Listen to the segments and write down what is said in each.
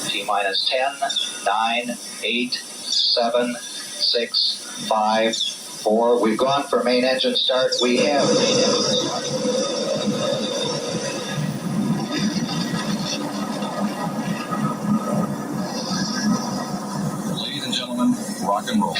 T minus 10, 9, 8, 7, 6, 5, 4. We've gone for main engine start. We have main engine start. Ladies and gentlemen, rock and roll.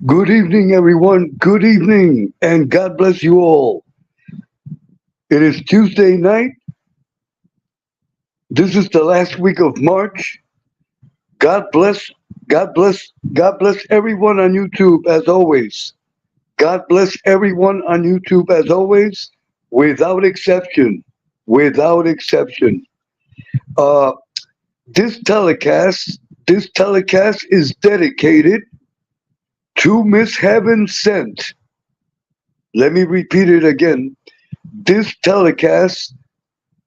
Good evening, everyone. Good evening, and God bless you all. It is Tuesday night. This is the last week of March. God bless, God bless, God bless everyone on YouTube as always. God bless everyone on YouTube as always, without exception. Without exception. Uh, this telecast, this telecast is dedicated to Miss Heaven Sent. Let me repeat it again. This telecast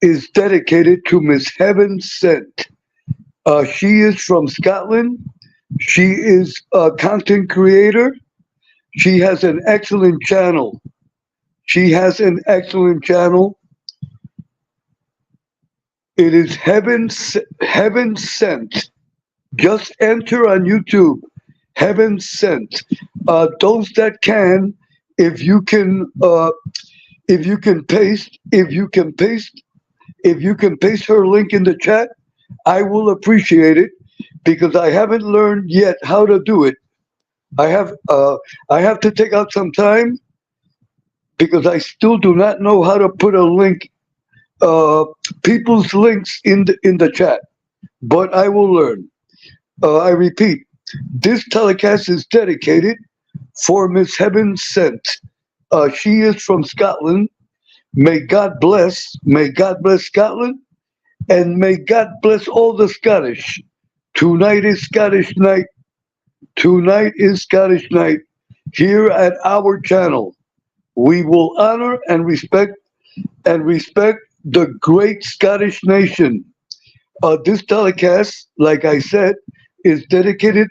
is dedicated to Miss Heaven Sent. She is from Scotland. She is a content creator. She has an excellent channel. She has an excellent channel. It is Heaven Sent. Just enter on YouTube, Heaven Sent. Those that can, if you can paste her link in the chat, I will appreciate it because I haven't learned yet how to do it. I have to take out some time because I still do not know how to put a link, people's links in the chat, but I will learn. I repeat, this telecast is dedicated for Miss Heaven Sent. She is from Scotland. May God bless Scotland, and may God bless all the Scottish. Tonight is Scottish night. Tonight is Scottish night. Here at our channel, we will honor and respect the great Scottish nation. This telecast, like I said, is dedicated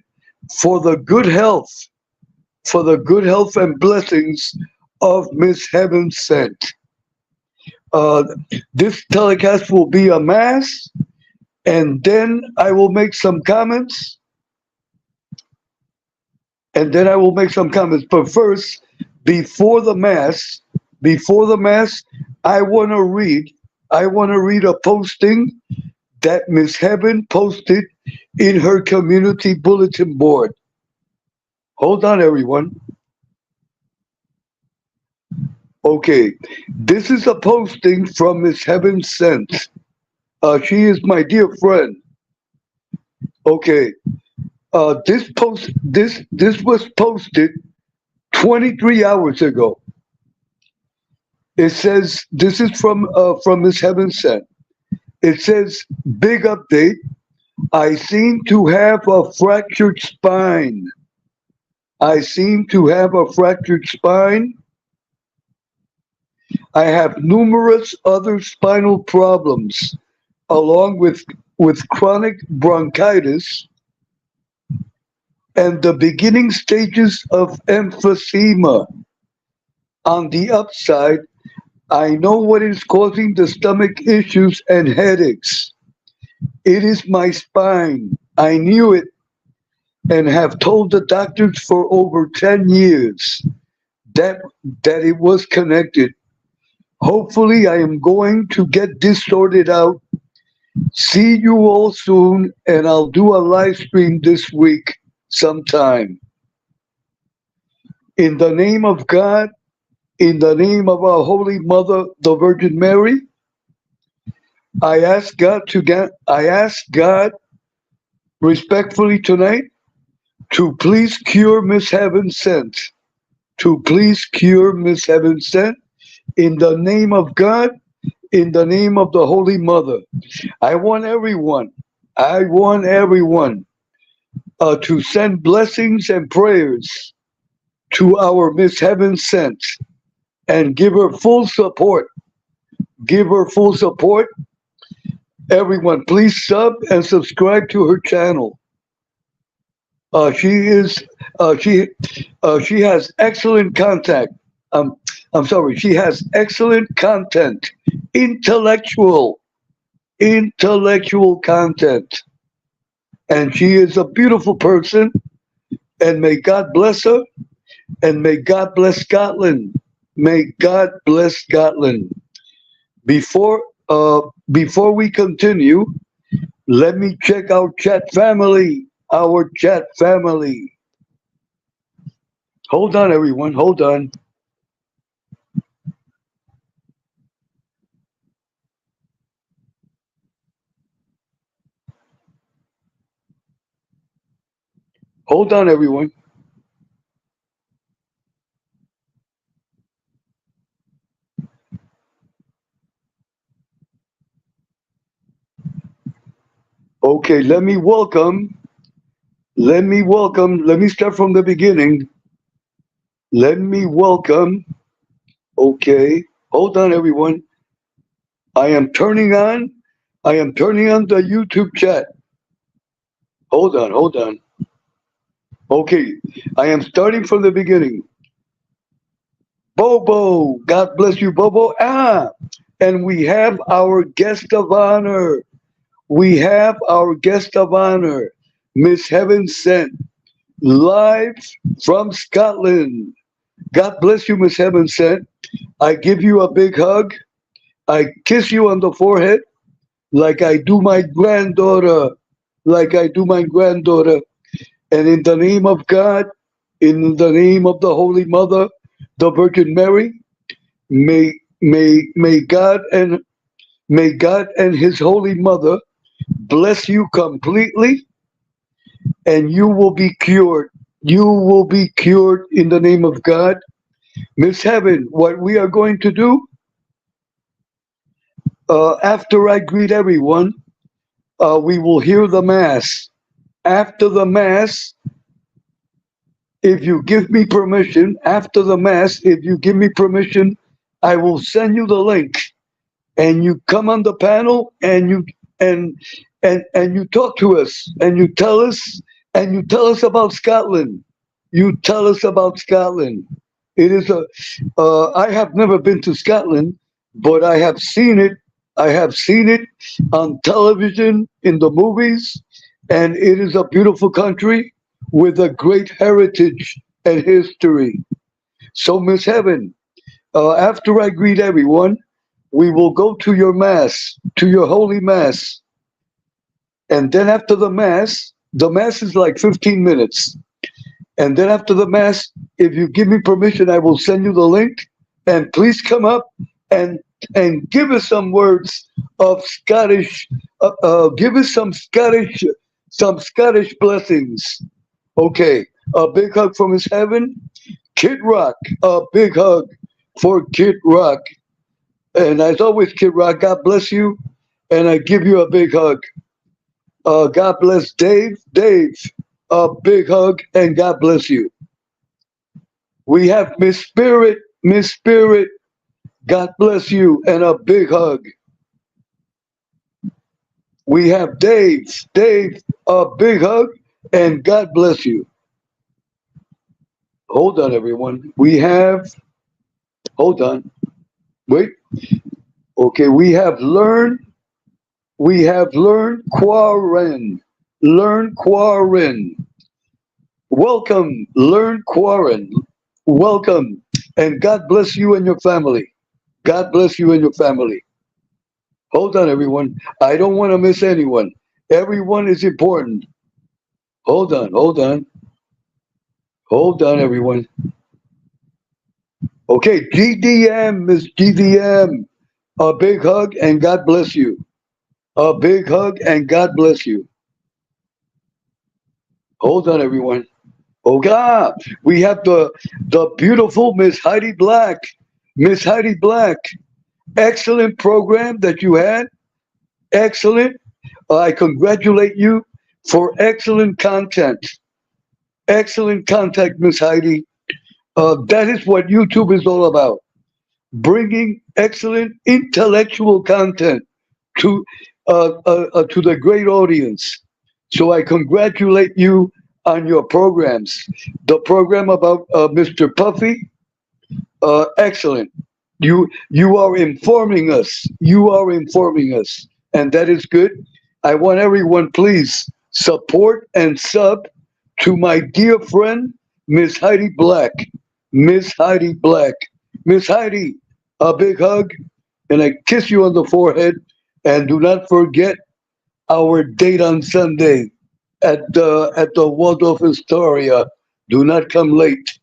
for the good health and blessings of Miss Heaven Sent. This telecast will be a mass, and then I will make some comments. But first, before the mass, I want to read a posting that Miss Heaven posted in her community bulletin board. Hold on, everyone. Okay, this is a posting from Miss Heaven Sent. She is my dear friend. Okay, this was posted 23 hours ago. It says, this is from Miss Heaven Sent. It says, big update. I seem to have a fractured spine. I have numerous other spinal problems, along with chronic bronchitis and the beginning stages of emphysema. On the upside, I know what is causing the stomach issues and headaches. It is my spine. I knew it and have told the doctors for over 10 years that it was connected. Hopefully, I am going to get this sorted out. See you all soon, and I'll do a live stream this week sometime. In the name of God, in the name of our Holy Mother, the Virgin Mary, I ask God respectfully tonight to please cure Miss Heaven Sent. in the name of God, in the name of the Holy Mother. I want everyone, to send blessings and prayers to our Miss Heaven Sent and give her full support. Give her full support. Everyone, please sub and subscribe to her channel. She has excellent contact. I'm sorry. She has excellent content, intellectual content, and she is a beautiful person. And may God bless her, and may God bless Scotland. May God bless Scotland. Before we continue, let me check our chat family. Our chat family. Hold on, everyone. Hold on. Hold on, everyone. Okay, let me start from the beginning. Let me welcome. Okay, hold on, everyone. I am turning on the YouTube chat. Hold on. Okay, I am starting from the beginning. Bobo, God bless you, Bobo. And we have our guest of honor. Miss Heaven Sent, live from Scotland. God bless you, Miss Heaven Sent. I give you a big hug. I kiss you on the forehead like I do my granddaughter. And in the name of God, in the name of the Holy Mother, the Virgin Mary, may God and His Holy Mother bless you completely, and you will be cured. You will be cured in the name of God. Miss Heaven, what we are going to do, after I greet everyone, we will hear the Mass. After the Mass, if you give me permission, I will send you the link, and you come on the panel, and you talk to us, and you tell us about Scotland. You tell us about Scotland. It is I have never been to Scotland, but I have seen it. On television, in the movies, and it is a beautiful country with a great heritage and history. So, Miss Heaven, after I greet everyone, we will go to your Mass, to your Holy Mass. And then after the Mass is like 15 minutes. And then after the Mass, if you give me permission, I will send you the link. And please come up and give us some words of Scottish, give us some Scottish blessings. Okay, a big hug from Miss Heaven. Kid Rock, a big hug for Kid Rock. And as always, Kid Rock, God bless you, and I give you a big hug. God bless Dave. Dave, a big hug, and God bless you. We have Miss Spirit. God bless you, and a big hug. We have Dave, a big hug, and God bless you. Hold on, everyone. Hold on. Wait. Okay, we have Learn Quarren. Welcome, Learn Quarren. Welcome, and God bless you and your family. Hold on, everyone. I don't want to miss anyone. Everyone is important. Hold on, everyone. Okay, GDM, Miss GDM. A big hug and God bless you. A big hug and God bless you. Hold on, everyone. Oh God, we have the beautiful Miss Heidi Black. Miss Heidi Black, excellent program that you had. Excellent. I congratulate you for excellent content. Excellent content, Miss Heidi. That is what YouTube is all about. Bringing excellent intellectual content to to the great audience. So I congratulate you on your programs. The program about Mr. Puffy, excellent. You are informing us. You are informing us, and that is good. I want everyone, please support and sub to my dear friend Miss Heidi Black. Miss Heidi Black. Miss Heidi, a big hug and I kiss you on the forehead. And do not forget our date on Sunday at the Waldorf Astoria. Do not come late.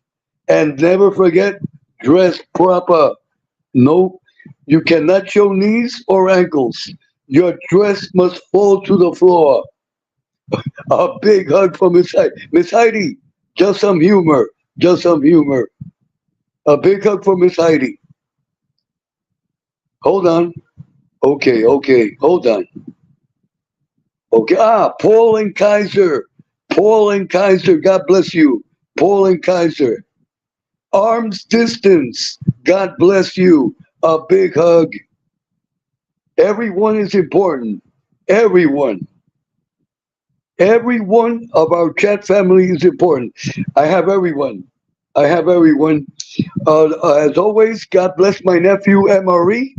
And never forget, dress proper. No, you cannot show knees or ankles. Your dress must fall to the floor. A big hug from Miss Heidi. Miss Heidi, just some humor. Just some humor. A big hug for Miss Heidi. Hold on. Okay, okay. Hold on. Okay. Paul and Kaiser. Paul and Kaiser. God bless you. Paul and Kaiser. Arms distance. God bless you. A big hug. Everyone is important. Everyone. Every one of our chat family is important. I have everyone. I have everyone. As always, God bless my nephew, MRE.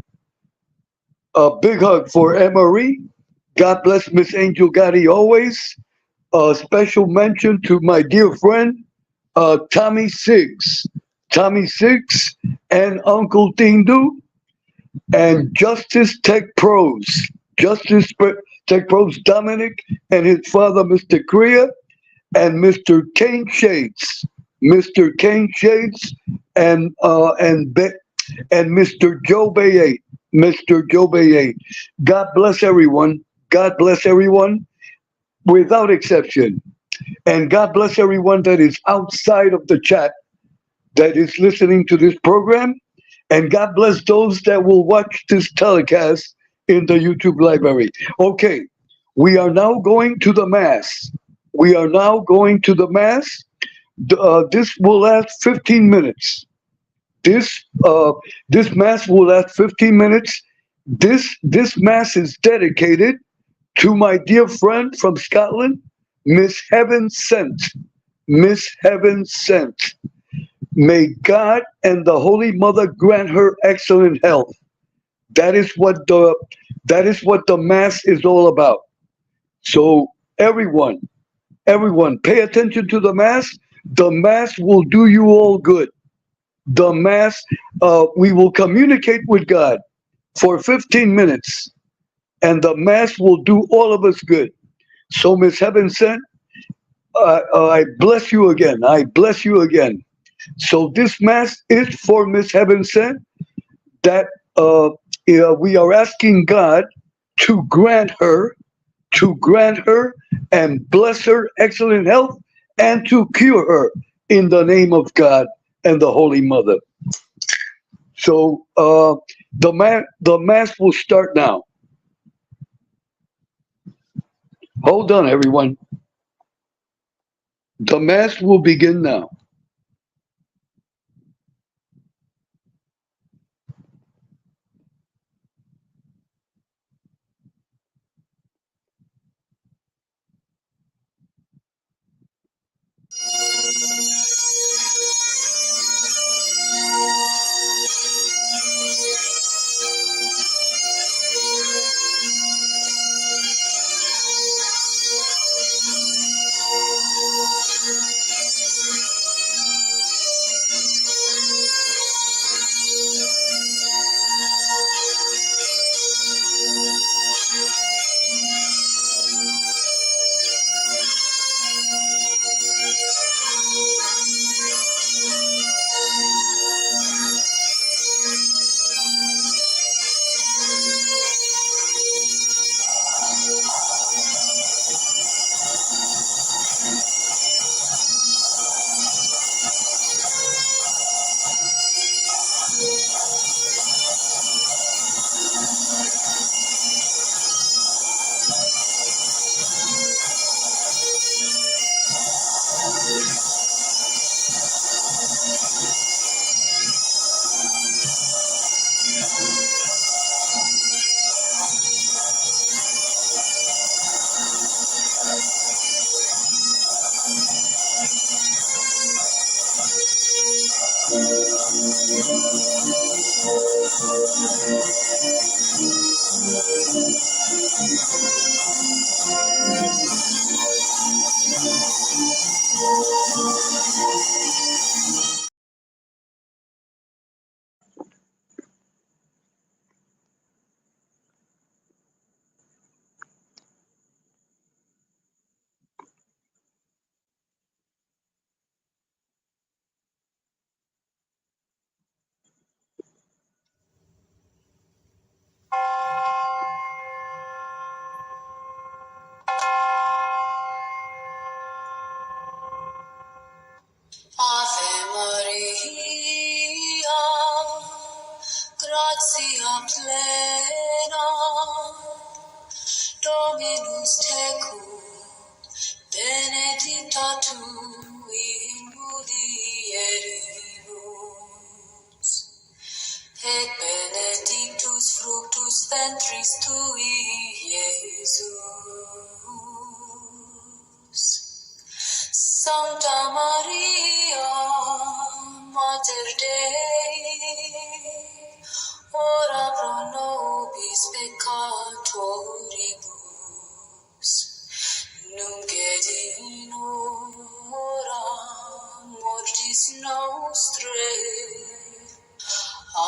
A big hug for MRE. God bless Miss Angel Gotti always. A special mention to my dear friend, Tommy Six. Tommy Six and Uncle Tindu and Justice Tech Pros. Tech Pros Dominic and his father, Mr. Korea, and Mr. Kane Shades. Mr. Kane Shades and Mr. Joe Bayate. Mr. Joe Bayate. God bless everyone. God bless everyone without exception. And God bless everyone that is outside of the chat that is listening to this program. And God bless those that will watch this telecast in the YouTube library. Okay, we are now going to the Mass. We are now going to the Mass. This will last 15 minutes. This Mass will last 15 minutes. This Mass is dedicated to my dear friend from Scotland, Miss Heaven Sent. Miss Heaven Sent. May God and the Holy Mother grant her excellent health. That is what the Mass is all about. So everyone, pay attention to the Mass. The Mass will do you all good. The Mass, we will communicate with God for 15 minutes, and the Mass will do all of us good. So, Miss Heaven Sent, I bless you again. I bless you again. So this Mass is for Miss Heaven Sent, that we are asking God to grant her and bless her excellent health and to cure her in the name of God and the Holy Mother. So the Mass will start now. Hold on, everyone. The Mass will begin now. Ave Maria, gratia plena, Dominus tecum, benedicta tu in mulieribus, et benedictus fructus ventris tui, Iesus. Sancta Maria, Mater Dei, ora pro nobis peccatoribus, nunc et in hora mortis nostrae. Amen.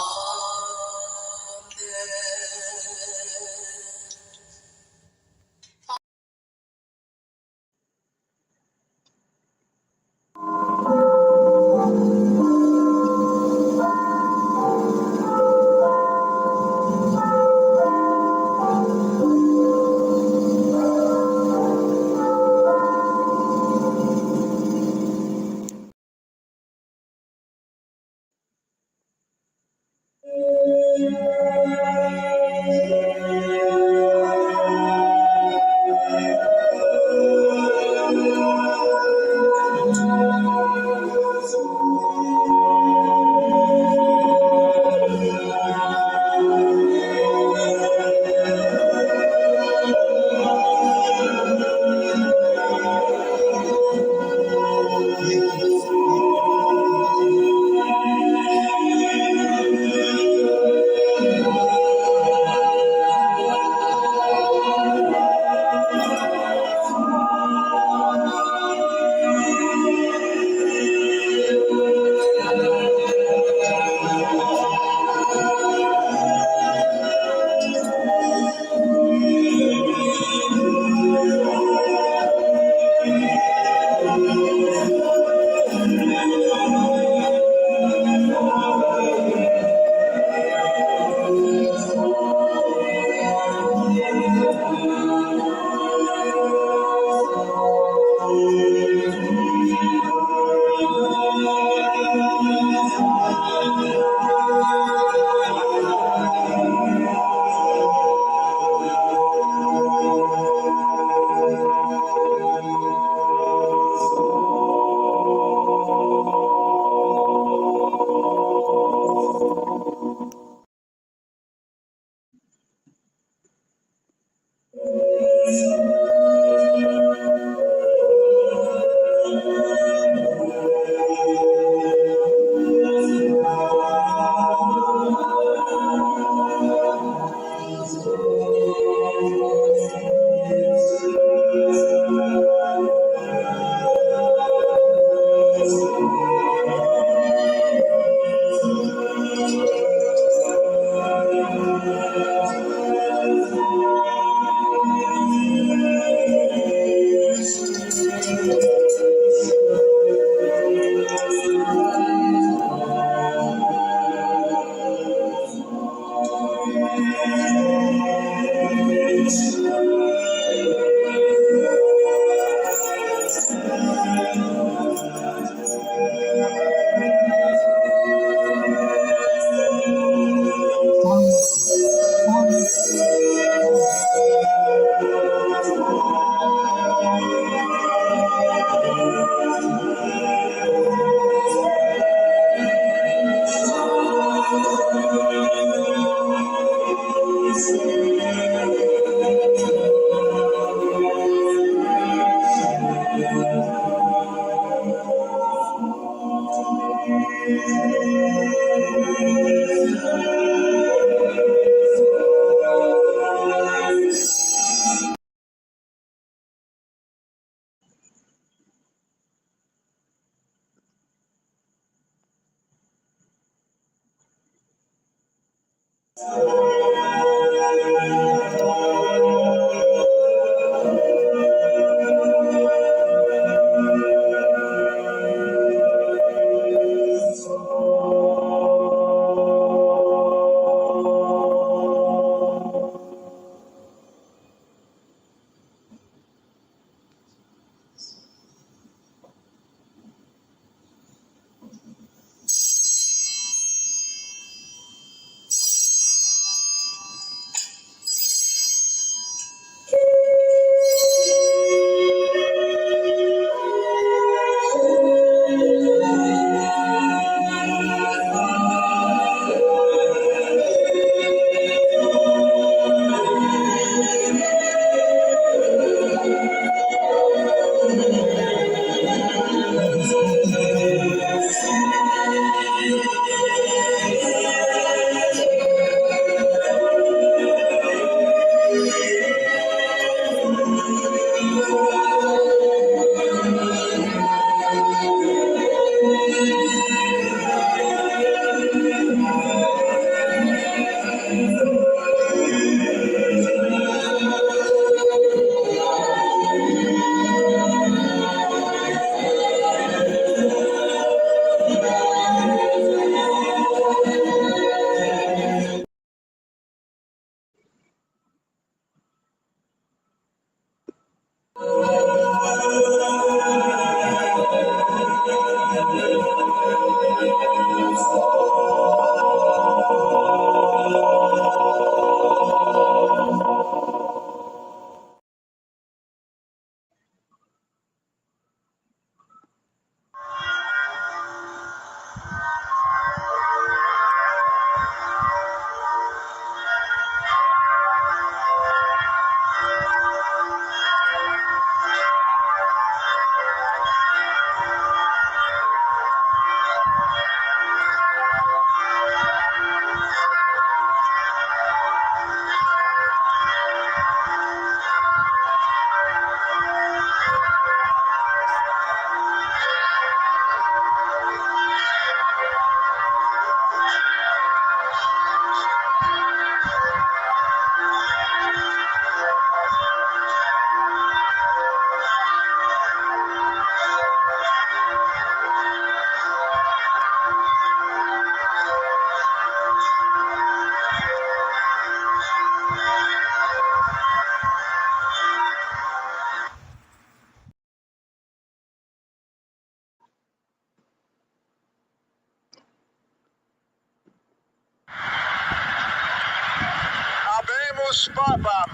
Habemus Papam.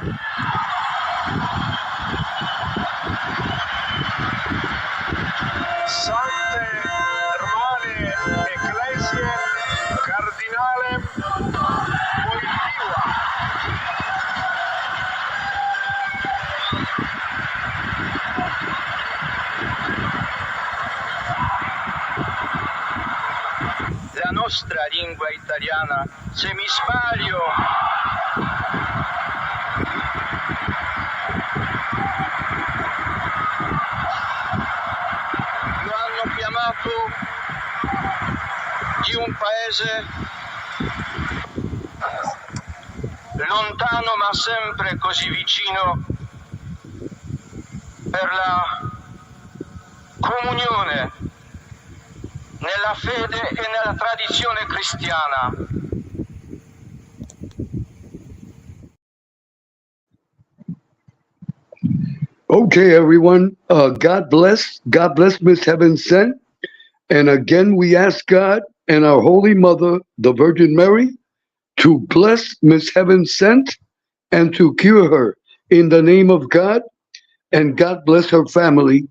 Sancte Romane Ecclesiae Cardinalem Wojtyła. La nostra lingua italiana, se mi sbaglio, lo hanno chiamato di un paese lontano ma sempre così vicino per la comunione nella fede e nella tradizione cristiana. Okay, everyone. God bless Miss Heaven Sent. And again, we ask God and our Holy Mother, the Virgin Mary, to bless Miss Heaven Sent and to cure her in the name of God. And God bless her family.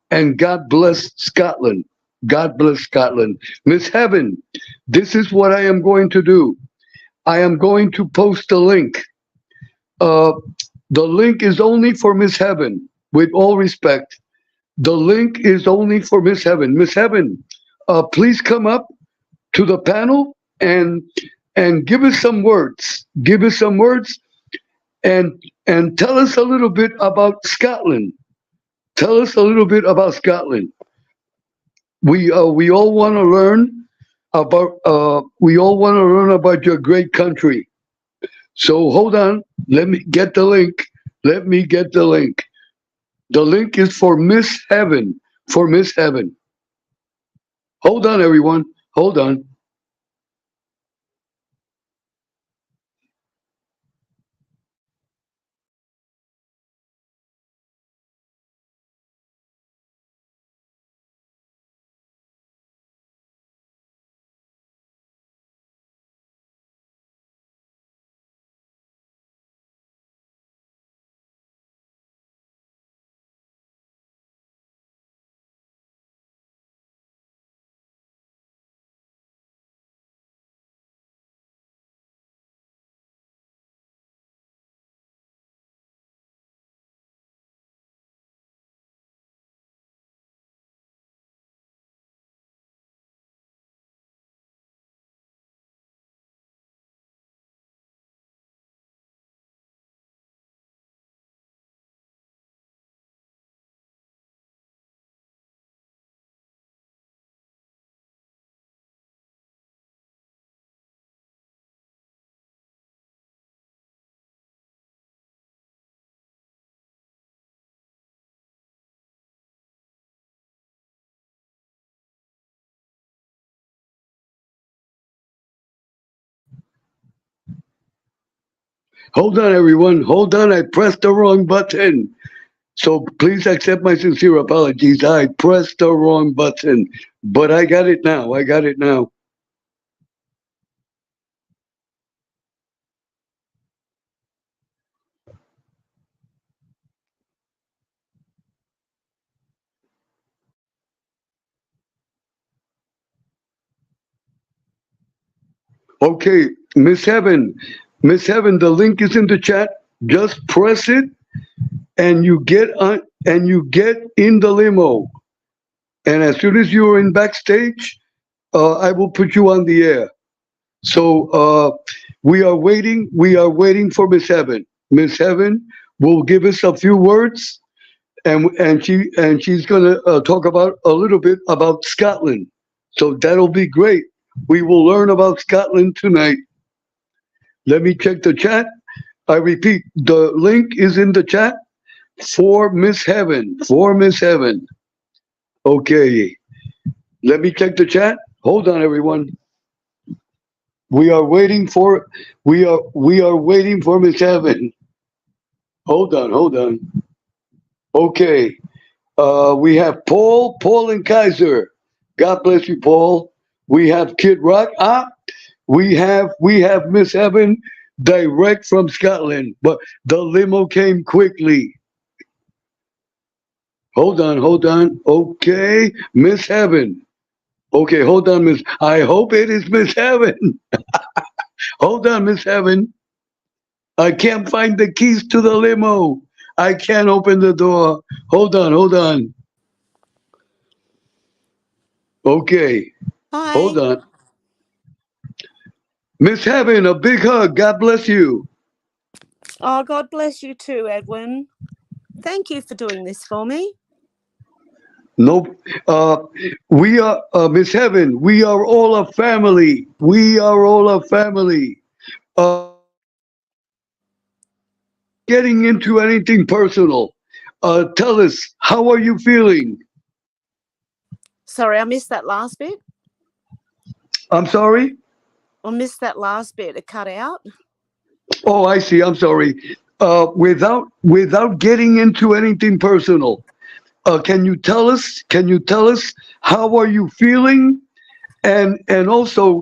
And God bless Scotland. God bless Scotland. Miss Heaven, this is what I am going to do. I am going to post a link. The link is only for Miss Heaven, with all respect. The link is only for Miss Heaven. Miss Heaven, please come up to the panel and give us some words. Give us some words and tell us a little bit about Scotland. Tell us a little bit about Scotland. We all want to learn about your great country. So hold on. Let me get the link. Let me get the link. The link is for Miss Heaven. For Miss Heaven. Hold on, everyone. Hold on. Hold on, everyone. Hold on. I pressed the wrong button. So please accept my sincere apologies. I pressed the wrong button, but I got it now. I got it now. Okay, Miss Heaven. Miss Heaven, the link is in the chat. Just press it and you get on and you get in the limo. And as soon as you're in backstage, I will put you on the air. So we are waiting. We are waiting for Miss Heaven. Miss Heaven will give us a few words, and she's gonna talk about a little bit about Scotland. So that'll be great. We will learn about Scotland tonight. Let me check the chat. I repeat, the link is in the chat for Miss Heaven. For Miss Heaven. Okay. Let me check the chat. Hold on, everyone. We are waiting for Miss Heaven. Hold on. Okay. We have Paul and Kaiser. God bless you, Paul. We have Kid Rock. We have Miss Heaven direct from Scotland, but the limo came quickly. Hold on. Okay, Miss Heaven. Okay, hold on, Miss. I hope it is Miss Heaven. Hold on, Miss Heaven. I can't find the keys to the limo. I can't open the door. Hold on. Okay. Hi. Hold on. Miss Heaven, a big hug. God bless you. Oh, God bless you too, Edwin. Thank you for doing this for me. Nope. We are, Miss Heaven, we are all a family. We are all a family. Getting into anything personal. Tell us, how are you feeling? Sorry, I missed that last bit. I'm sorry? I missed that last bit. It cut out. Oh, I see. I'm sorry. Without getting into anything personal, can you tell us how are you feeling? And also,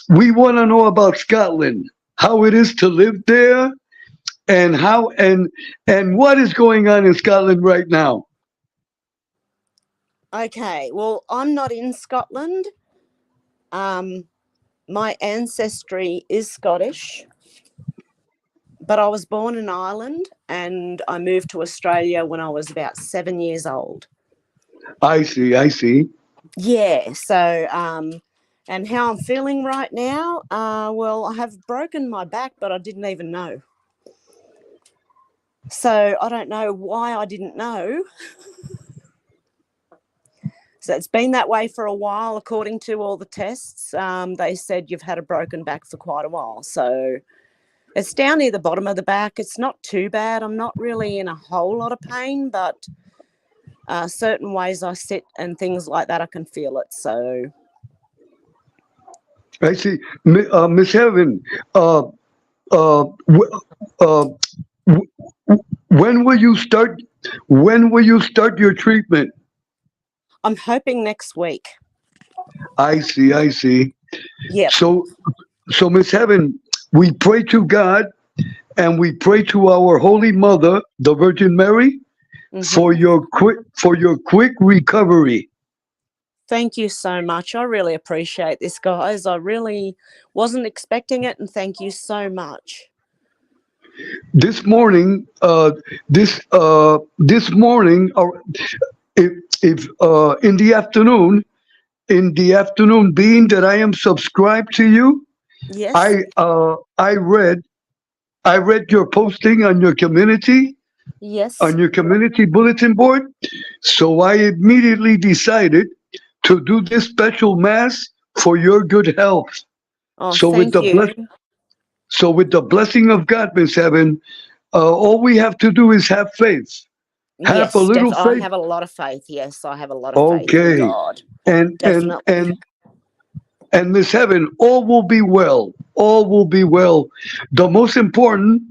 we want to know about Scotland, how it is to live there, and how and what is going on in Scotland right now. Okay, well, I'm not in Scotland. My ancestry is Scottish, but I was born in Ireland and I moved to Australia when I was about 7 years old. I see. Yeah, so and how I'm feeling right now, well, I have broken my back, but I didn't even know. So I don't know why I didn't know. So it's been that way for a while, according to all the tests. They said you've had a broken back for quite a while. So It's down near the bottom of the back. It's not too bad. I'm not really in a whole lot of pain, but certain ways I sit and things like that, I can feel it. So I see. Miss Heaven, when will you start? When will you start your treatment? I'm hoping next week. I see. I see. Yeah. So Miss Heaven, we pray to God and we pray to our Holy Mother, the Virgin Mary, for your quick recovery. Thank you so much. I really appreciate this, guys. I really wasn't expecting it, and thank you so much. This morning, this morning, or if in the afternoon, being that I am subscribed to you, Yes. I read your posting on your community, Yes. on your community bulletin board, so I immediately decided to do this special mass for your good health. Oh, So thank you. So with the blessing of God, Miss Heaven, all we have to do is have faith. Have a little I faith. have a lot of faith. Yes, I have a lot of faith in Okay. God. And Definitely. and Miss Heaven, all will be well. All will be well. The most important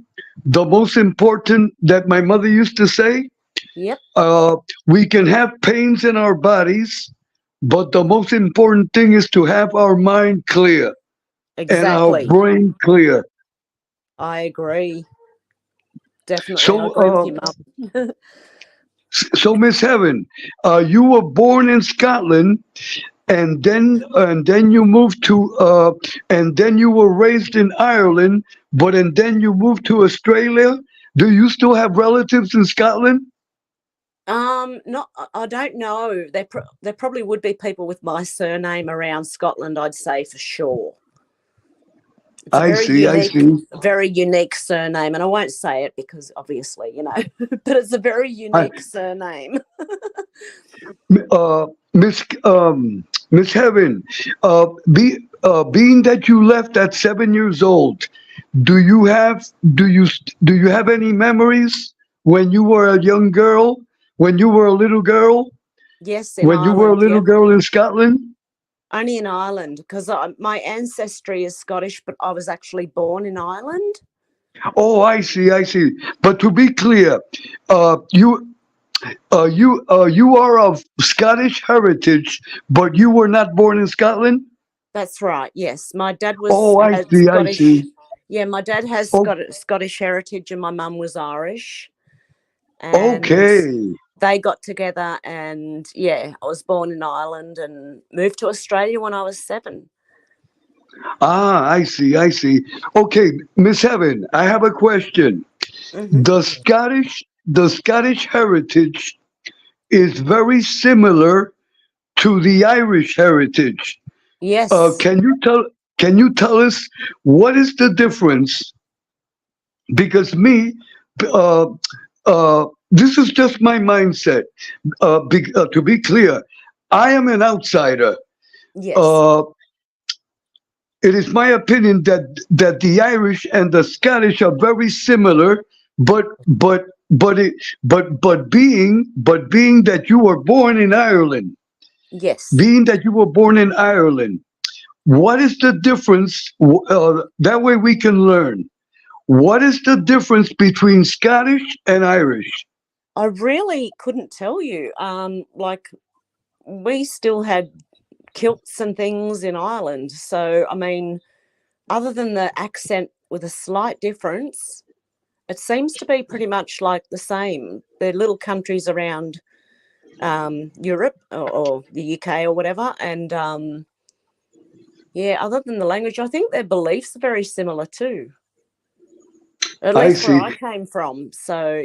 that my mother used to say, Yep. we can have pains in our bodies, but the most important thing is to have our mind clear and our Exactly. brain clear. I agree. Definitely. So, I agree with you, Mum. So Miss Heaven, you were born in Scotland, and then you moved to, and then you were raised in Ireland, and then you moved to Australia. Do you still have relatives in Scotland? Not. I don't know. There probably would be people with my surname around Scotland. I'd say for sure. It's a I see. very unique surname, and I won't say it because obviously, but it's a very unique surname. Miss Heaven, being that you left at 7 years old, do you have any memories when you were a young girl, when you were a little girl? Yes, in when Ireland, you were a little girl in Scotland? Only in Ireland, because my ancestry is Scottish, but I was actually born in Ireland. Oh, I see. But to be clear, you are of Scottish heritage, but you were not born in Scotland? That's right. Yes, my dad was. Oh, I see. Scottish. I see. Yeah, my dad has Scottish heritage, and my mum was Irish. And Okay. they got together, and I was born in Ireland and moved to Australia when I was 7. Ah, I see. Okay, Miss Heaven, I have a question. The Scottish heritage is very similar to the Irish heritage. Yes. Can you tell us what is the difference? Because this is just my mindset. To be clear, I am an outsider. Yes. It is my opinion that the Irish and the Scottish are very similar, but being that you were born in Ireland. Yes. Being that you were born in Ireland, what is the difference? That way we can learn. What is the difference between Scottish and Irish? I really couldn't tell you. We still had kilts and things in Ireland. So, I mean, other than the accent with a slight difference, it seems to be pretty much like the same. They're little countries around Europe or the UK or whatever. And, other than the language, I think their beliefs are very similar too. At least where I came from. So,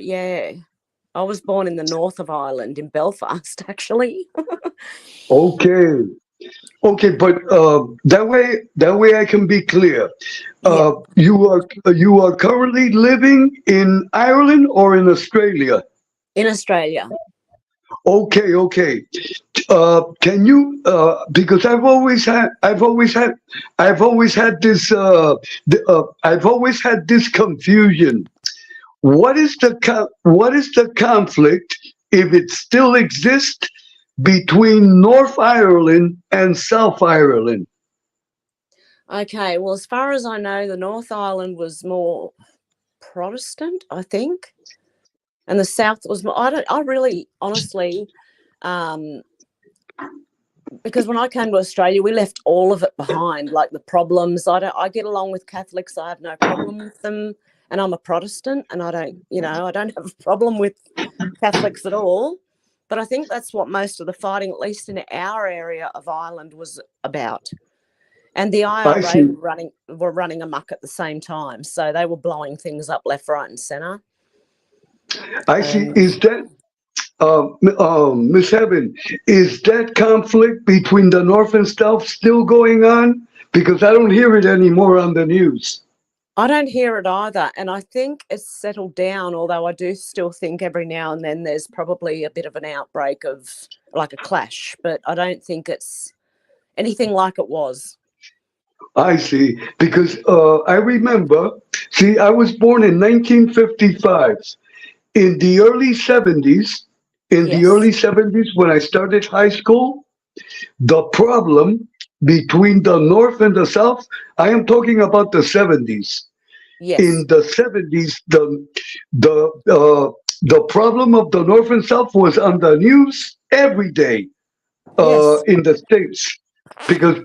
I was born in the north of Ireland, in Belfast, actually. Okay, but that way I can be clear. You are currently living in Ireland or in Australia? In Australia. Okay. Can you? Because I've always had this confusion. What is the conflict, if it still exists, between North Ireland and South Ireland? Okay, well, as far as I know, the North Island was more Protestant, I think, and the South was more. I really, honestly, because when I came to Australia, we left all of it behind, like the problems. I get along with Catholics. I have no problem with them, and I'm a Protestant, and I don't have a problem with Catholics at all. But I think that's what most of the fighting, at least in our area of Ireland, was about. And the I IRA see. were running amok at the same time, so they were blowing things up left, right, and centre. I see. And Is that Miss Heaven? Is that conflict between the North and South still going on? Because I don't hear it anymore on the news. I don't hear it either, and I think it's settled down, although I do still think every now and then there's probably a bit of an outbreak of like a clash, but I don't think it's anything like it was. I see. Because I remember. See, I was born in 1955. In the early 70s, Yes. when I started high school, the problem between the North and the South, I am talking about the 70s. In Yes. the 70s, the problem of the North and South was on the news every day Yes. in the States, because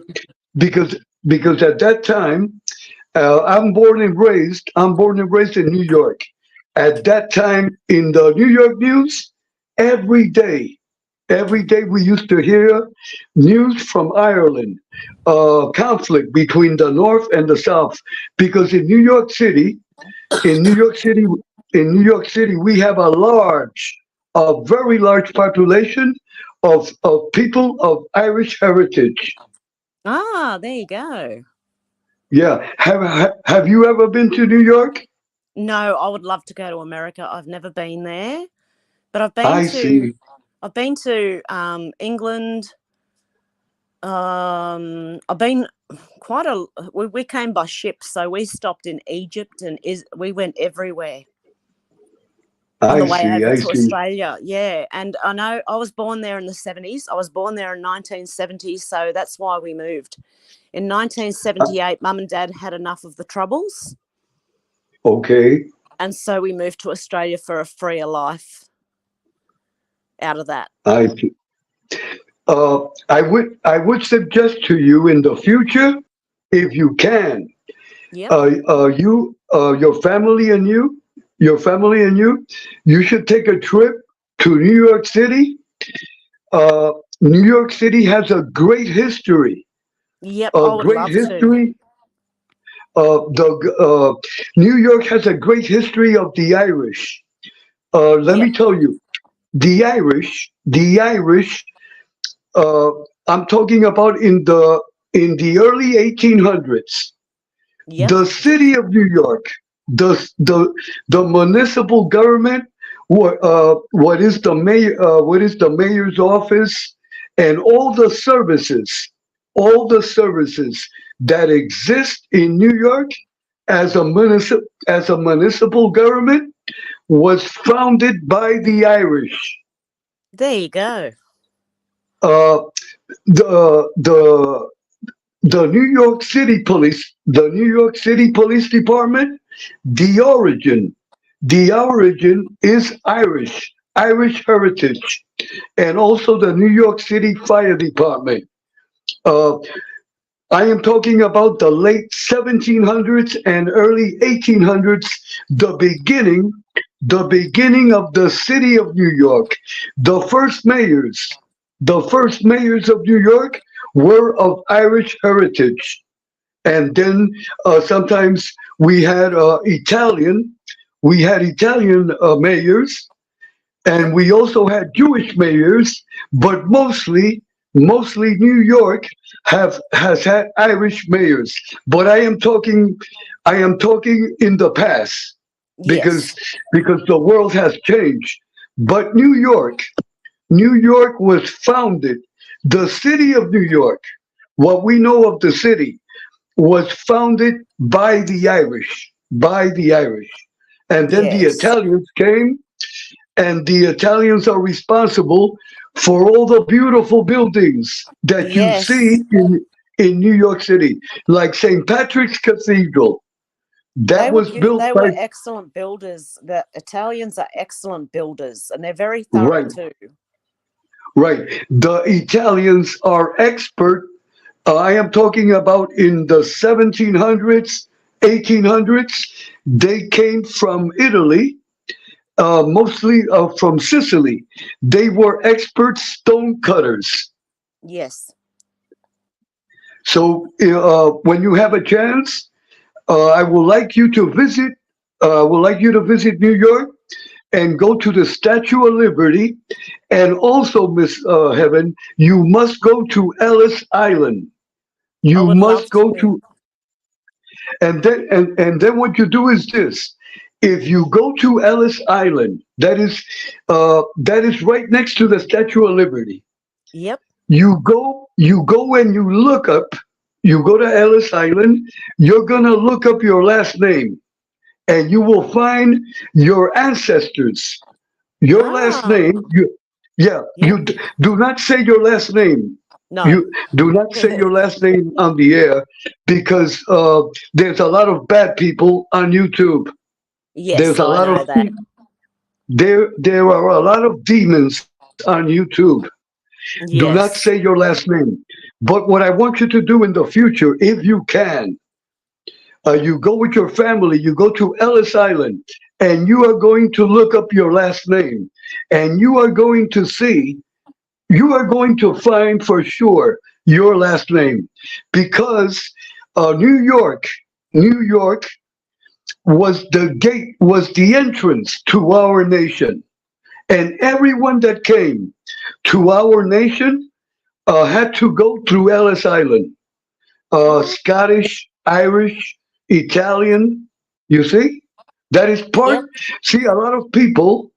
because because at that time, I'm born and raised in New York. At that time, in the New York news, every day, every day we used to hear news from Ireland, conflict between the North and the South. Because in New York City, we have a very large population of people of Irish heritage. Ah, there you go. Yeah. Have you ever been to New York? No, I would love to go to America. I've never been there, but I see. I've been to England. I've been we came by ship, so we stopped in Egypt and we went everywhere on the way over I to see. Australia. Yeah, and I know I was born there in the 70s. I was born there in 1970, so that's why we moved. In 1978, Mum and Dad had enough of the troubles, Okay. and so we moved to Australia for a freer life out of that. I see. I would suggest to you in the future, if you can, Yep. your family and you should take a trip to New York City. New York City has a great history. Yep, A I would great love to. history. The New York has a great history of the Irish. Let Yep. me tell you, the Irish. I'm talking about in the early 1800s. Yep. The city of New York, the municipal government, what is the mayor's office, and all the services that exist in New York as a municipal government was founded by the Irish. There you go. Uh, the the New York City Police Department, the origin is Irish heritage, and also the New York City Fire Department. Uh, I am talking about the late 1700s and early 1800s, the beginning of the city of New York. The first mayors, the first mayors of New York were of Irish heritage. And then sometimes we had Italian mayors, and we also had Jewish mayors, but mostly New York has had Irish mayors. But I am talking in the past, because Yes. because the world has changed. But New York was founded. The city of New York, what we know of the city, was founded by the Irish, by the Irish. And then the Yes. Italians came, and the Italians are responsible for all the beautiful buildings that you Yes. see in New York City, like St. Patrick's Cathedral. That was built They by, were excellent builders. The Italians are excellent builders, and they're very thorough right, too. right. The Italians are expert. I am talking about in the 1700s, 1800s. They came from Italy, mostly from Sicily. They were expert stone cutters. Yes. So when you have a chance, I would like you to visit. Would like you to visit New York and go to the Statue of Liberty, and also, Miss Heaven, you must go to Ellis Island. I You would love must go to. to, and then what you do is this: if you go to Ellis Island, that is right next to the Statue of Liberty. Yep. You go and you look up. You go to Ellis Island. You're gonna look up your last name, and you will find your ancestors. Your last Ah. name. Yep. Do not say your last name. No. You do not say your last name on the air, because there's a lot of bad people on YouTube. Yes, There's a I lot know of that. there are a lot of demons on YouTube. Do not Yes. say your last name. But what I want you to do in the future, if you can, you go with your family, you go to Ellis Island, and you are going to look up your last name, and you are going to see, you are going to find for sure your last name, because New York was the gate, was the entrance to our nation, and everyone that came to our nation had to go through Ellis Island. Scottish, Irish, Italian. You see, that is part. Yep. See, a lot of people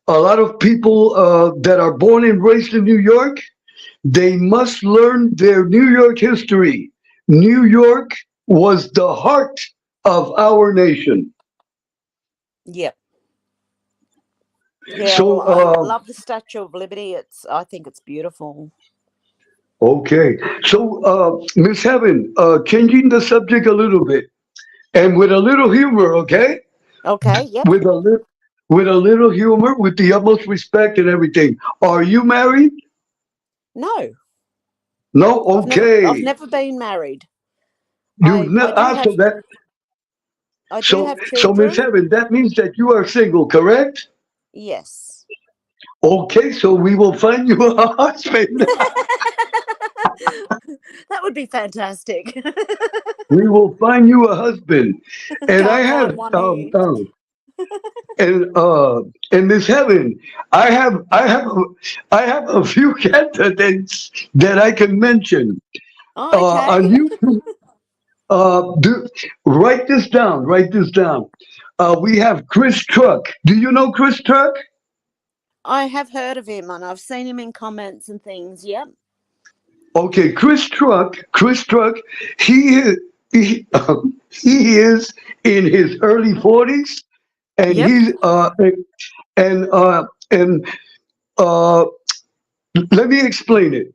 that are born and raised in New York, they must learn their New York history. New York was the heart of our nation. Yep. Yeah. So, Well, I love the Statue of Liberty. I think it's beautiful. okay. So, Miss Heaven, changing the subject a little bit, and with a little humor, okay? Okay. Yep. With a little humor, with the utmost respect and everything. Are you married? No. No. I've Okay. never been married. You I do have so that I do so have so Miss children. Heaven, that means that you are single, correct? Yes. Okay, so we will find you a husband. That would be fantastic. We will find you a husband. And I Can't have find one here. and Miss Heaven, I have a few candidates that I can mention. Oh, okay. On YouTube. Write this down. Write this down. We have Chris Truck. Do you know Chris Truck? I have heard of him, and I've seen him in comments and things. Yep. Okay, Chris Truck. He is he is in his early 40s, and Yep. he's and let me explain it.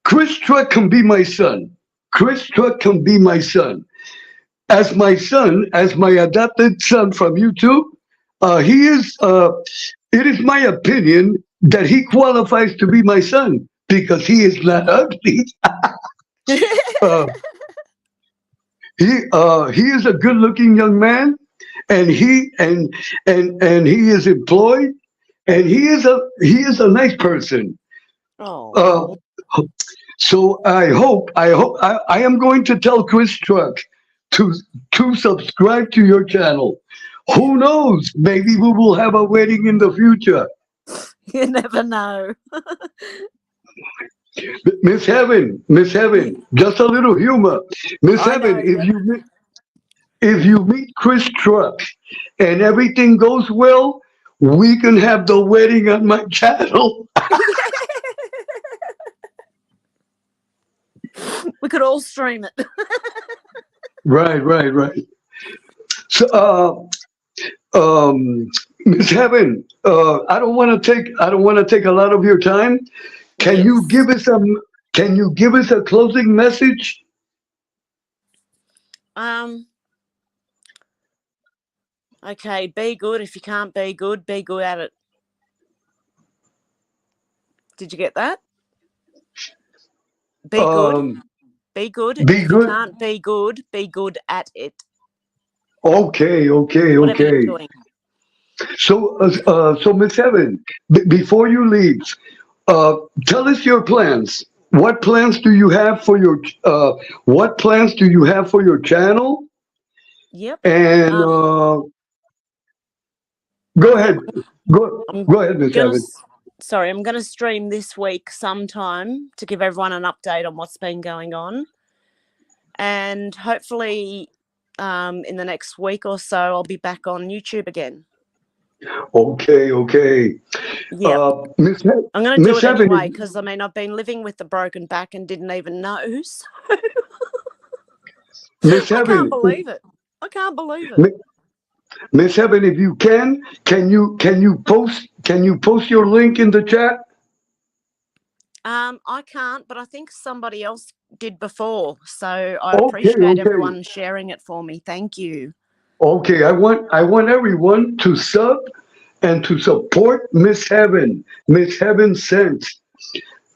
Chris Truck can be my son. Chris Truck can be my son. As my son, as my adopted son from YouTube, he is. It is my opinion that he qualifies to be my son because he is not ugly. uh, he is a good-looking young man, and he is employed, and he is a nice person. Oh. So I am going to tell Chris Truck to subscribe to your channel. Who knows? Maybe we will have a wedding in the future. You never know. Miss Heaven, just a little humor. Miss I Heaven, know. if you meet Chris Truck and everything goes well, we can have the wedding on my channel. We could all stream it. Right. So, Miss Heaven, I don't want to take a lot of your time. Can Yes. you give us a closing message? Okay, be good. If you can't be good at it. Did you get that? Be good. Be good. Be If good. you can't be good at it. Okay. Whatever you're doing. So Miss Heaven, before you leave, tell us your plans. What plans do you have for your channel? Yep. And go ahead. Go ahead, Miss Heaven. I'm going to stream this week sometime to give everyone an update on what's been going on. And hopefully in the next week or so, I'll be back on YouTube again. Okay. Yeah. Miss I'm going to do Miss it Heaven, anyway because, I've been living with the broken back and didn't even know. So Miss I Heaven, can't believe it. Miss Heaven, if you can you post your link in the chat? I can't, but I think somebody else did before. So I Okay, appreciate everyone sharing it for me. Thank you. Okay, I want everyone to sub and to support Miss Heaven. Miss Heaven Sense.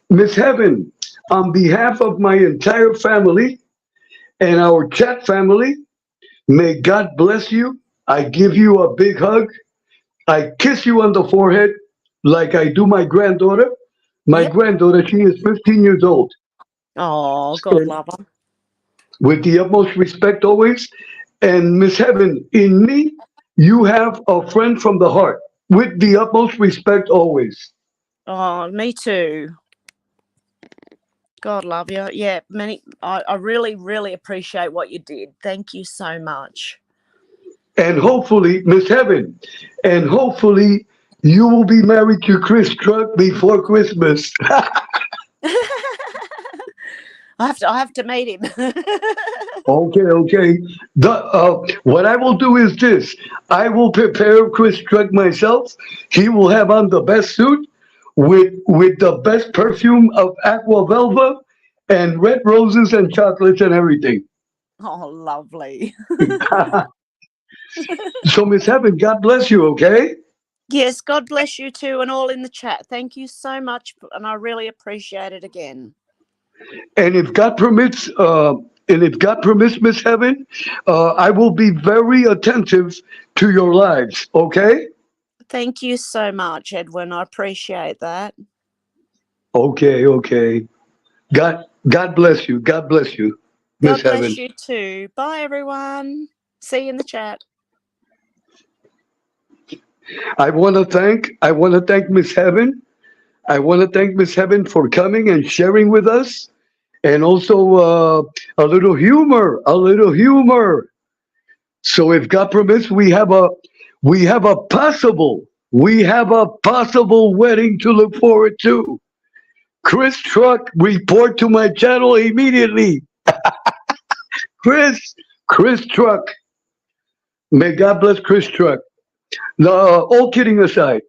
Miss Heaven, on behalf of my entire family and our chat family, may God bless you. I give you a big hug. I kiss you on the forehead like I do my granddaughter. My Yep. granddaughter, she is 15 years old. Oh, God love her. With the utmost respect always. And Miss Heaven, in me, you have a friend from the heart. With the utmost respect always. Oh, me too. God love you. Yeah, I really, really appreciate what you did. Thank you so much. And hopefully, Miss Heaven, you will be married to Chris Truck before Christmas. I have to meet him. Okay. What I will do is this. I will prepare Chris Truck myself. He will have on the best suit with the best perfume of Aqua Velva and red roses and chocolates and everything. Oh, lovely. So, Miss Heaven, God bless you, okay? Yes, God bless you too, and all in the chat. Thank you so much, and I really appreciate it again. And if God permits, Miss Heaven, I will be very attentive to your lives, okay? Thank you so much, Edwin. I appreciate that. Okay. God bless you. God bless you, Miss God Heaven. bless you too. Bye, everyone. See you in the chat. I want to thank Miss Heaven. I want to thank Miss Heaven for coming and sharing with us, and also a little humor. So, if God permits, we have a possible wedding to look forward to. Chris Truck, report to my channel immediately. Chris Truck. May God bless Chris Truck. No, all kidding aside,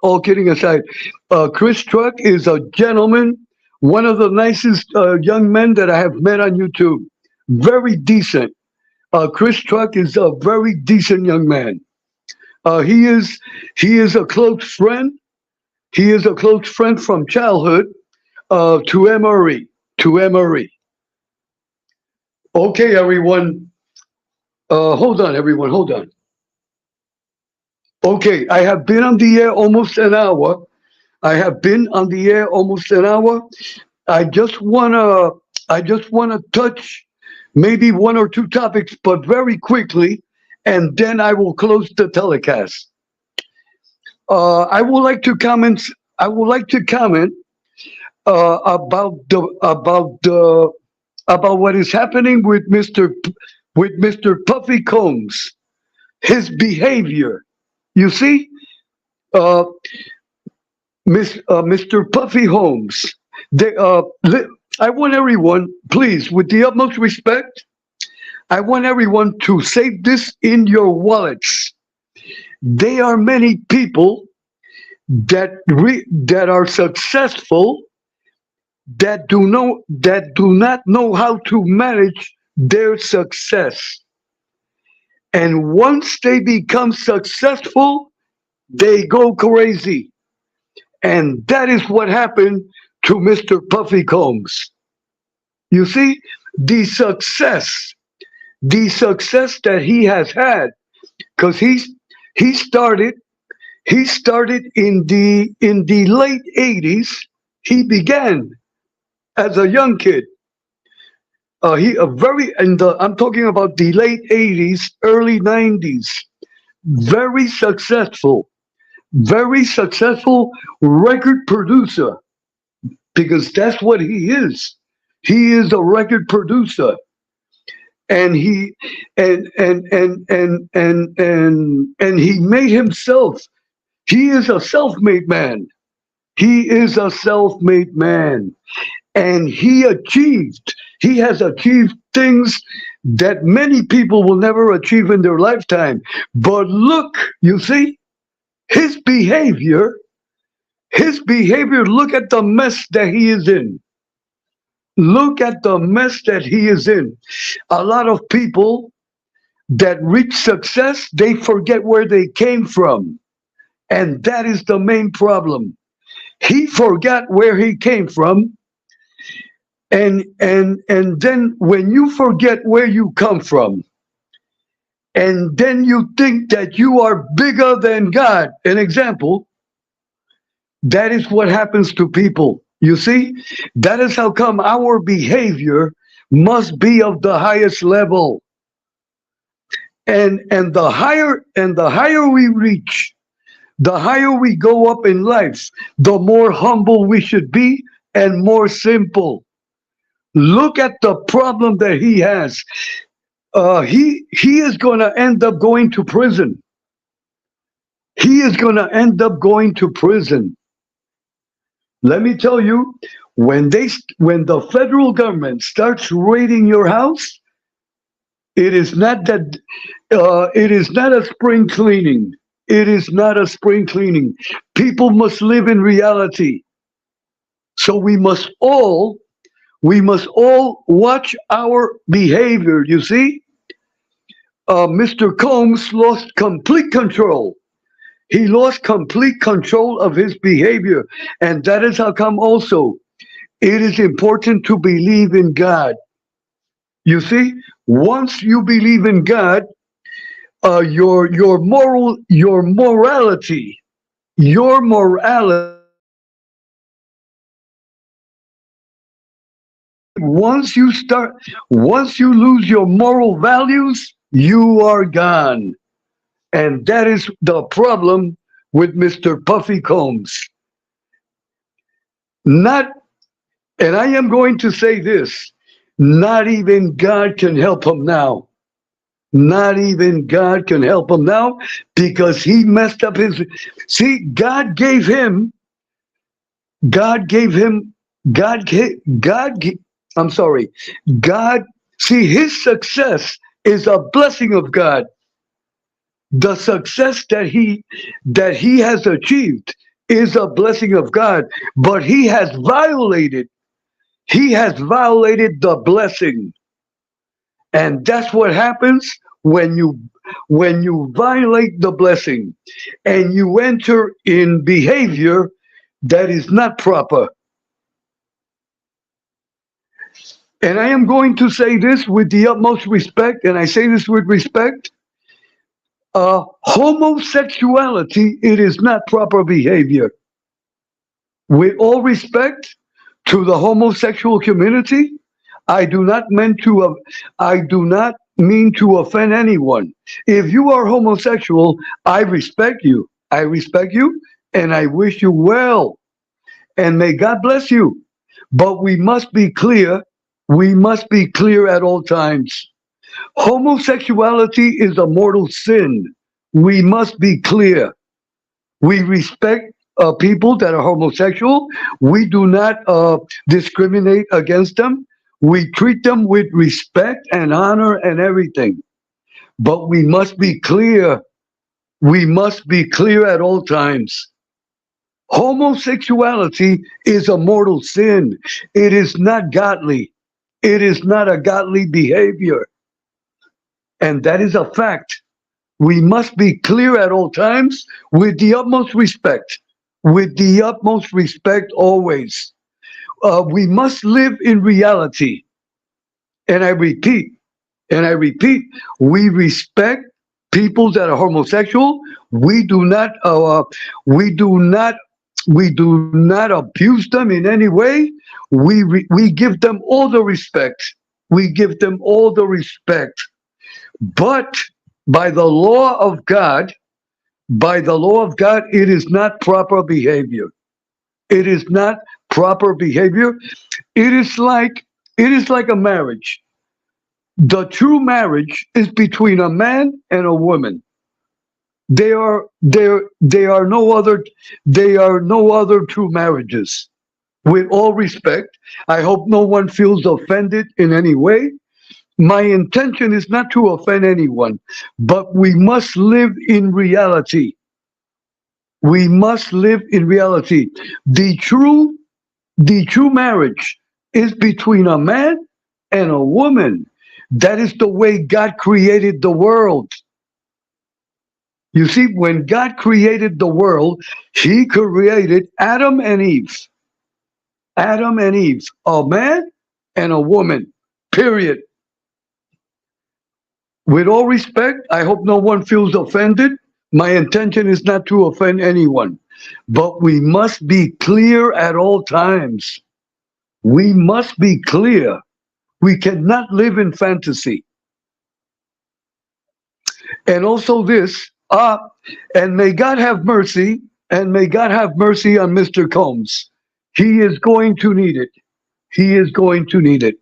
Chris Truck is a gentleman, one of the nicest young men that I have met on YouTube. Very decent. Chris Truck is a very decent young man. He is a close friend. He is a close friend from childhood to Emery. Okay, everyone. Hold on. Okay, I have been on the air almost an hour. I just wanna touch maybe one or two topics, but very quickly, and then I will close the telecast. I would like to comment about what is happening with Mr. Puffy Combs. His behavior. You see, uh, Mr. Puffy Holmes. I want everyone, please, with the utmost respect, I want everyone to save this in your wallets. There are many people that are successful that do not know how to manage their success. And once they become successful, they go crazy. And that is what happened to Mr. Puffy Combs. You see, the success that he has had, because he started in the late 80s. He began as a young kid. I'm talking about the late 80s, early 90s. Very successful record producer, because that's what he is. He is a record producer, and he made himself. He is a self-made man. And he has achieved things that many people will never achieve in their lifetime. But look, you see, his behavior, look at the mess that he is in. Look at the mess that he is in. A lot of people that reach success, they forget where they came from. And that is the main problem. He forgot where he came from. And then when you forget where you come from, and then you think that you are bigger than God, an example, that is what happens to people. You see, that is how come our behavior must be of the highest level. And the higher we reach, the higher we go up in life, the more humble we should be and more simple. Look at the problem that he has. He is going to end up going to prison. He is going to end up going to prison. Let me tell you, when the federal government starts raiding your house, it is not a spring cleaning. It is not a spring cleaning. People must live in reality. So we must all watch our behavior. You see, Mr. Combs lost complete control. He lost complete control of his behavior. And that is how come also it is important to believe in God. You see, once you believe in God, your morality, once you lose your moral values, you are gone. And that is the problem with Mr. Puffy Combs. And I am going to say this, not even God can help him now. Not even God can help him now, because he messed up his. See, God gave him. See, his success is a blessing of God. The success that he has achieved is a blessing of God, but he has violated the blessing. And that's what happens when you violate the blessing and you enter in behavior that is not proper. And I am going to say this with the utmost respect, and I say this with respect. Homosexuality, it is not proper behavior. With all respect to the homosexual community, I do not mean to offend anyone. If you are homosexual, I respect you. And I wish you well. And may God bless you. But we must be clear. We must be clear at all times. Homosexuality is a mortal sin. We must be clear. We respect people that are homosexual. We do not discriminate against them. We treat them with respect and honor and everything. But we must be clear. We must be clear at all times. Homosexuality is a mortal sin. It is not godly. It is not a godly behavior. And that is a fact. We must be clear at all times with the utmost respect. With the utmost respect always. We must live in reality. And I repeat, we respect people that are homosexual. We do not abuse them in any way. We give them all the respect. We give them all the respect. But by the law of God, it is not proper behavior. It is not proper behavior. It is like a marriage. The true marriage is between a man and a woman. They are no other true marriages. With all respect, I hope no one feels offended in any way. My intention is not to offend anyone, but we must live in reality. We must live in reality. The true marriage is between a man and a woman. That is the way God created the world. You see, when God created the world, He created Adam and Eve. Adam and Eve, a man and a woman, period. With all respect, I hope no one feels offended. My intention is not to offend anyone, but we must be clear at all times. We must be clear. We cannot live in fantasy. And also this, and may God have mercy, and may God have mercy on Mr. Combs. He is going to need it. He is going to need it.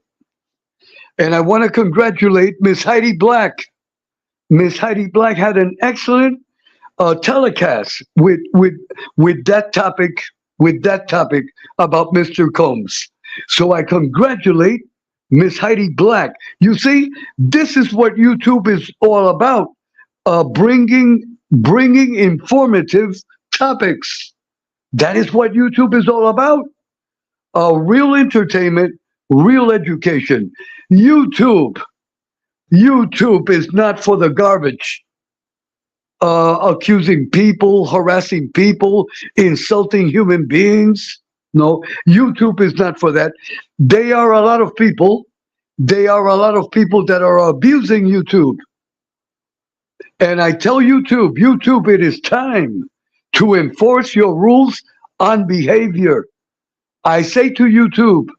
And I want to congratulate Miss Heidi Black. Miss Heidi Black had an excellent telecast with that topic about Mr. Combs. So I congratulate Miss Heidi Black. You see, this is what YouTube is all about: bringing informative topics. That is what YouTube is all about: real entertainment, real education. YouTube is not for the garbage. Accusing people, harassing people, insulting human beings. No, YouTube is not for that. There are a lot of people that are abusing YouTube. And I tell YouTube, it is time to enforce your rules on behavior. I say to YouTube,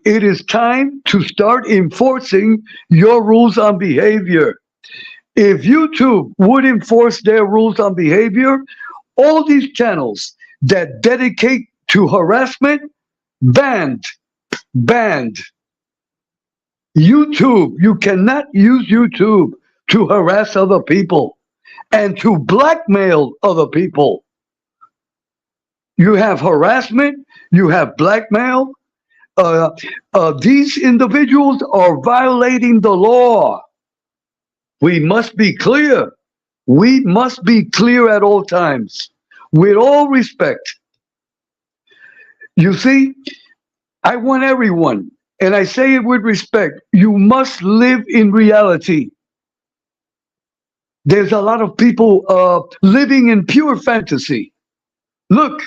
it is time to start enforcing your rules on behavior. If YouTube would enforce their rules on behavior, all these channels that dedicate to harassment, banned. YouTube, you cannot use YouTube to harass other people and to blackmail other people. You have harassment, you have blackmail. These individuals are violating the law. We must be clear. We must be clear at all times, with all respect. You see, I want everyone, and I say it with respect, you must live in reality. There's a lot of people living in pure fantasy. Look,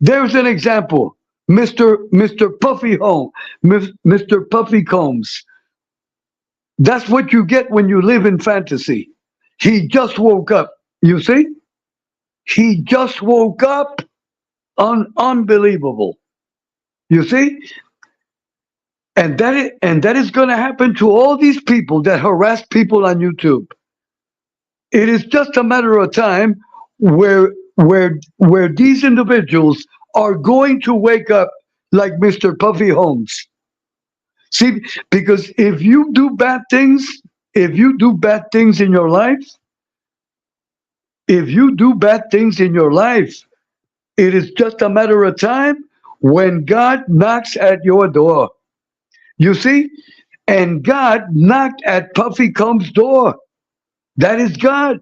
there's an example. Mr. Puffy Combs. That's what you get when you live in fantasy. He just woke up. You see? He just woke up. Unbelievable. You see? And that is going to happen to all these people that harass people on YouTube. It is just a matter of time where these individuals are going to wake up like Mr. Puffy Holmes. See, because if you do bad things in your life, if you do bad things in your life, it is just a matter of time when God knocks at your door. You see? And God knocked at Puffy Combs' door. That is God.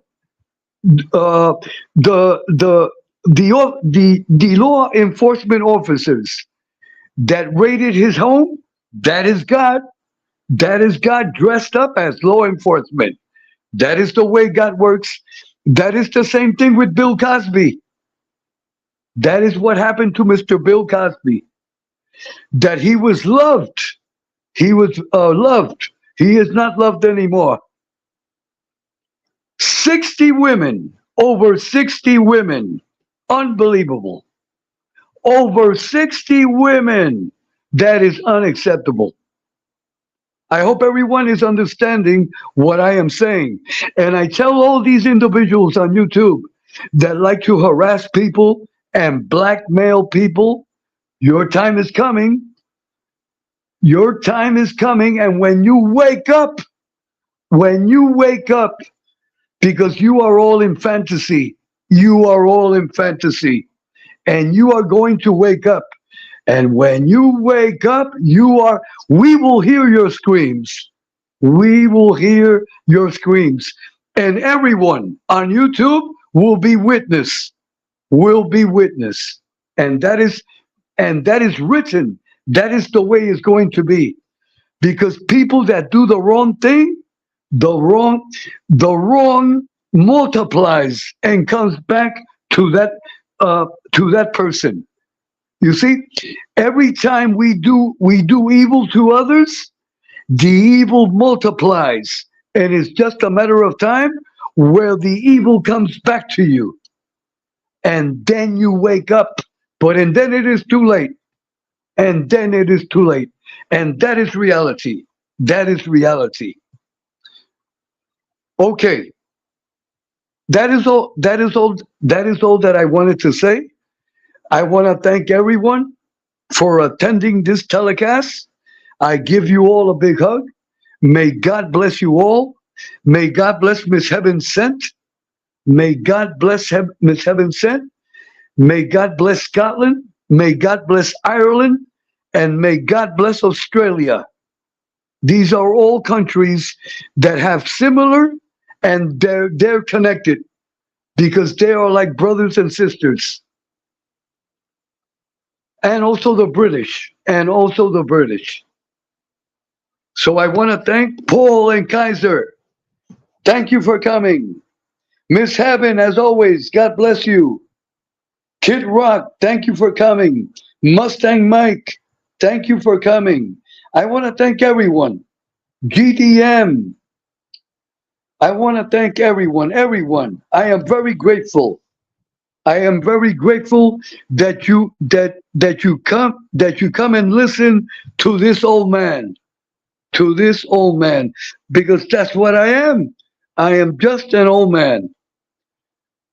Uh, the law enforcement officers that raided his home, that is God. That is God dressed up as law enforcement. That is the way God works. That is the same thing with Bill Cosby. That is what happened to Mr. Bill Cosby. That he was loved. He was loved. He is not loved anymore. 60 women, over 60 women. Unbelievable. Over 60 women. That is unacceptable. I hope everyone is understanding what I am saying. And I tell all these individuals on YouTube that like to harass people and blackmail people, your time is coming. Your time is coming. And when you wake up, because you are all in fantasy, you are all in fantasy, and you are going to wake up. And when you wake up, we will hear your screams. We will hear your screams. And everyone on YouTube will be witness. And that is written. That is the way it's going to be. Because people that do the wrong thing, the wrong multiplies and comes back to that person. You see, every time we do evil to others, the evil multiplies, and it's just a matter of time where the evil comes back to you, and then you wake up. And then it is too late. And then it is too late. And that is reality. That is reality. Okay. That is all that I wanted to say. I want to thank everyone for attending this telecast. I give you all a big hug. May God bless you all. May God bless Miss Heaven Sent. May God bless Miss Heaven Sent. May God bless Scotland. May God bless Ireland. And may God bless Australia. These are all countries that have similar, and they're connected because they are like brothers and sisters. And also the British. So I want to thank Paul and Kaiser. Thank you for coming. Miss Heaven, as always, God bless you. Kid Rock, thank you for coming. Mustang Mike, thank you for coming. I want to thank everyone. GDM, I want to thank everyone. I am very grateful. I am very grateful that you come and listen to this old man. Because that's what I am. I am just an old man.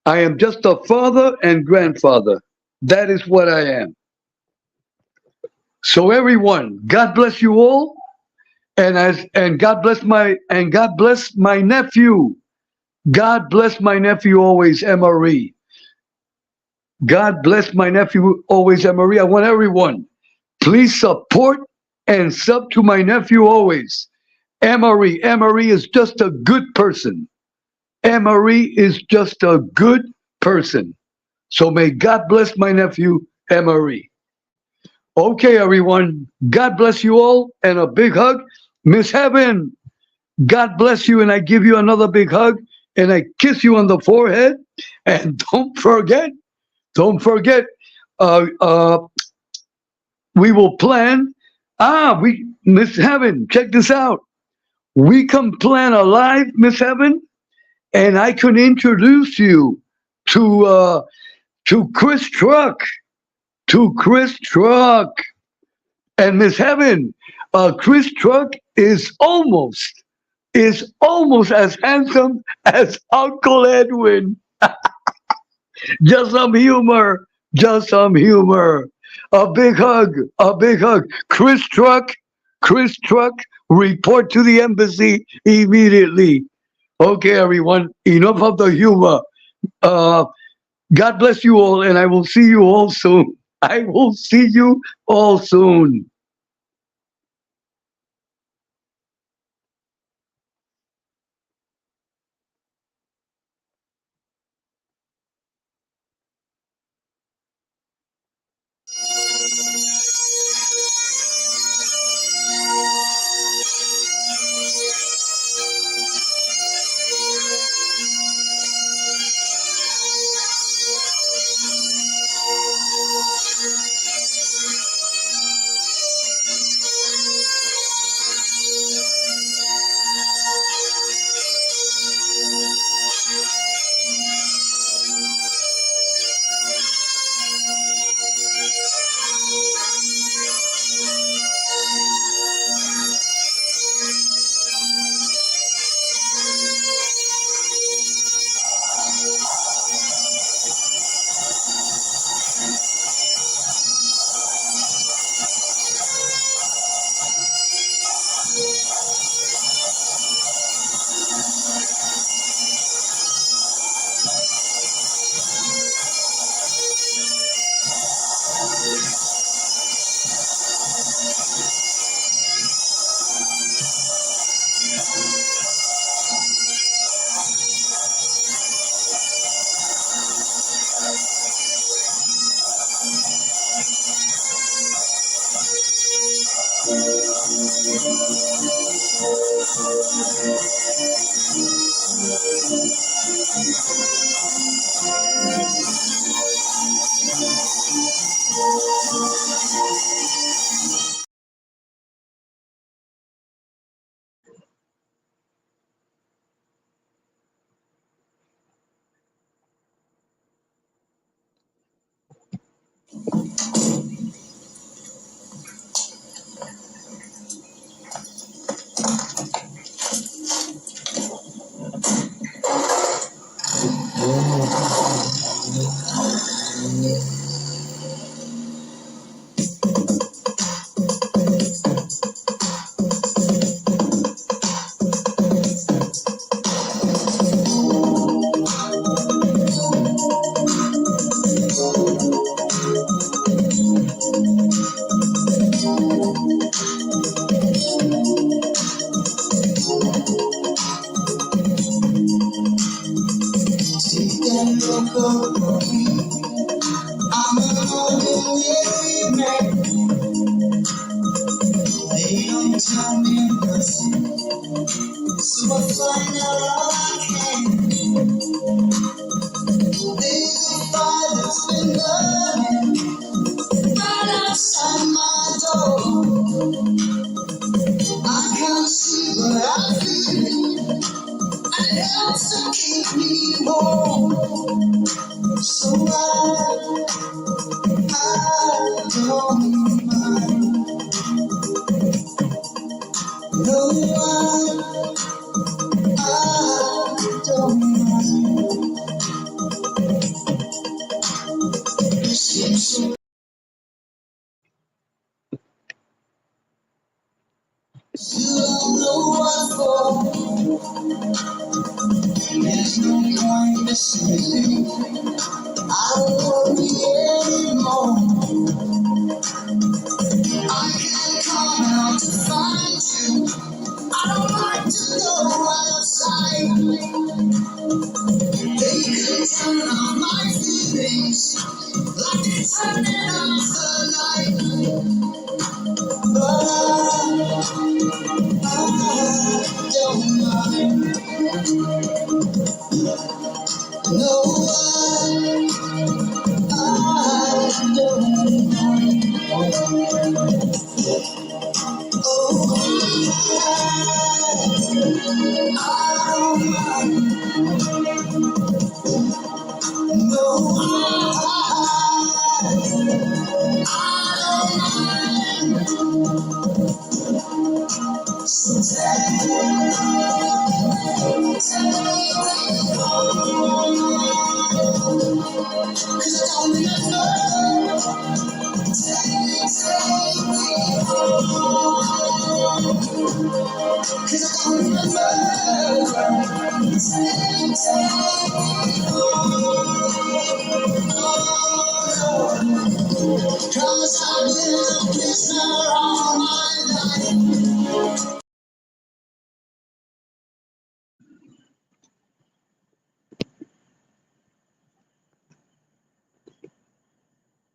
I am just a father and grandfather. That is what I am. So everyone, God bless you all. And God bless my nephew. God bless my nephew always, MRE. God bless my nephew always, MRE. I want everyone, please support and sub to my nephew always. MRE. MRE is just a good person. MRE is just a good person. So may God bless my nephew, MRE. Okay, everyone. God bless you all and a big hug. Miss Heaven, God bless you, and I give you another big hug, and I kiss you on the forehead. And don't forget, we will plan. Miss Heaven, check this out. We can plan a live, Miss Heaven, and I can introduce you to Chris Truck. And Miss Heaven, Chris Truck is almost as handsome as Uncle Edwin. Just some humor. A big hug. Chris Truck, report to the embassy immediately. Okay, everyone, enough of the humor. God bless you all, and I will see you all soon. I will see you all soon. They don't tell me nothing, so I find out all I can. This fire's been burning right outside my door. I can't see, but I feel it, and it helps to keep me warm. So I don't mind. No, I don't mind. Seems so. You don't know what for. There's no point to say. I don't worry anymore. I can't come out to find you. I don't like to go outside. They can turn on my feelings like they're turning off the light. But I don't mind. No, I don't mind. Oh, I don't mind. No, I don't mind. So take me home, 'cause I don't remember. Take me home, 'cause I don't remember. Take me home. 'Cause I've been a prisoner